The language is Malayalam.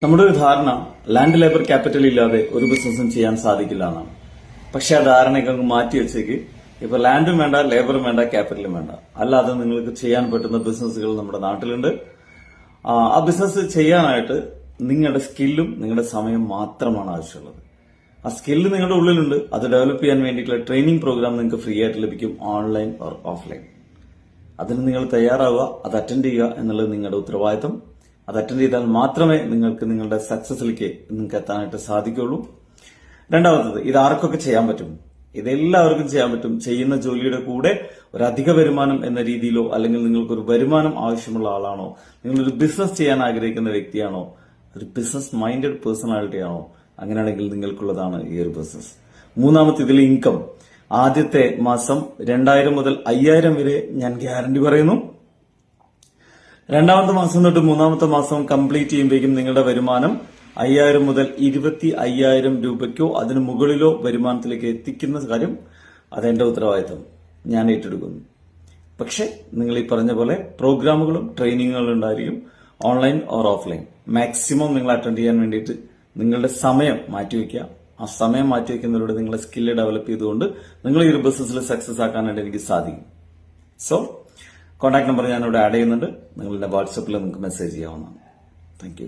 നമ്മുടെ ഒരു ധാരണ ലാൻഡ് ലേബർ ക്യാപിറ്റൽ ഇല്ലാതെ ഒരു ബിസിനസ്സും ചെയ്യാൻ സാധിക്കില്ല എന്നാണ്. പക്ഷെ ആ ധാരണയൊക്കെ അങ്ങ് മാറ്റി വെച്ചേക്ക്. ഇപ്പൊ ലാൻഡും വേണ്ട, ലേബറും വേണ്ട, ക്യാപിറ്റലും വേണ്ട. അല്ലാതെ നിങ്ങൾക്ക് ചെയ്യാൻ പറ്റുന്ന ബിസിനസ്സുകൾ നമ്മുടെ നാട്ടിലുണ്ട്. ആ ബിസിനസ് ചെയ്യാനായിട്ട് നിങ്ങളുടെ സ്കില്ലും നിങ്ങളുടെ സമയം മാത്രമാണ് ആവശ്യമുള്ളത്. ആ സ്കില്ല് നിങ്ങളുടെ ഉള്ളിലുണ്ട്. അത് ഡെവലപ്പ് ചെയ്യാൻ വേണ്ടിയിട്ടുള്ള ട്രെയിനിങ് പ്രോഗ്രാം നിങ്ങൾക്ക് ഫ്രീ ആയിട്ട് ലഭിക്കും, ഓൺലൈൻ ഓർ ഓഫ്ലൈൻ. അതിന് നിങ്ങൾ തയ്യാറാവുക, അത് അറ്റൻഡ് ചെയ്യുക എന്നുള്ളത് നിങ്ങളുടെ ഉത്തരവാദിത്തം. അത് അറ്റൻഡ് ചെയ്താൽ മാത്രമേ നിങ്ങൾക്ക് നിങ്ങളുടെ സക്സസിലേക്ക് നിങ്ങൾക്ക് എത്താനായിട്ട് സാധിക്കുള്ളൂ. രണ്ടാമത്തത്, ഇത് ആർക്കൊക്കെ ചെയ്യാൻ പറ്റും? ഇതെല്ലാവർക്കും ചെയ്യാൻ പറ്റും. ചെയ്യുന്ന ജോലിയുടെ കൂടെ ഒരു അധിക വരുമാനം എന്ന രീതിയിലോ, അല്ലെങ്കിൽ നിങ്ങൾക്കൊരു വരുമാനം ആവശ്യമുള്ള ആളാണോ, നിങ്ങളൊരു ബിസിനസ് ചെയ്യാൻ ആഗ്രഹിക്കുന്ന വ്യക്തിയാണോ, ഒരു ബിസിനസ് മൈൻഡഡ് പേഴ്സണാലിറ്റി ആണോ, അങ്ങനെയാണെങ്കിൽ നിങ്ങൾക്കുള്ളതാണ് ഈ ഒരു ബിസിനസ്. മൂന്നാമത്തെ, ഇതിൽ ഇൻകം. ആദ്യത്തെ മാസം 2000 മുതൽ 5000 വരെ ഞാൻ ഗ്യാരണ്ടി പറയുന്നു. രണ്ടാമത്തെ മാസം തൊട്ട് മൂന്നാമത്തെ മാസം കംപ്ലീറ്റ് ചെയ്യുമ്പോഴേക്കും നിങ്ങളുടെ വരുമാനം 5000 മുതൽ 25,000 രൂപയ്ക്കോ അതിന് മുകളിലോ വരുമാനത്തിലേക്ക് എത്തിക്കുന്ന കാര്യം അതെന്റെ ഉത്തരവാദിത്തം, ഞാൻ ഏറ്റെടുക്കുന്നു. പക്ഷെ നിങ്ങൾ ഈ പറഞ്ഞ പോലെ പ്രോഗ്രാമുകളും ട്രെയിനിങ്ങുകളും ഉണ്ടായിരിക്കും, ഓൺലൈൻ ഓർ ഓഫ്ലൈൻ. മാക്സിമം നിങ്ങൾ അറ്റൻഡ് ചെയ്യാൻ വേണ്ടിയിട്ട് നിങ്ങളുടെ സമയം മാറ്റിവെക്കുക. ആ സമയം മാറ്റിവെക്കുന്നതിലൂടെ നിങ്ങളുടെ സ്കില്ല് ഡെവലപ്പ് ചെയ്തുകൊണ്ട് നിങ്ങൾ ഈ ഒരു ബിസിനസ്സിൽ സക്സസ് ആക്കാനായിട്ട് എനിക്ക് സാധിക്കും. സോ കോൺടാക്ട് നമ്പർ ഞാൻ ഇവിടെ ആഡ് ചെയ്യുന്നുണ്ട്. നിങ്ങളുടെ വാട്സപ്പിൽ നിങ്ങൾക്ക് മെസ്സേജ് ചെയ്യാവുന്നതാണ്. Thank you.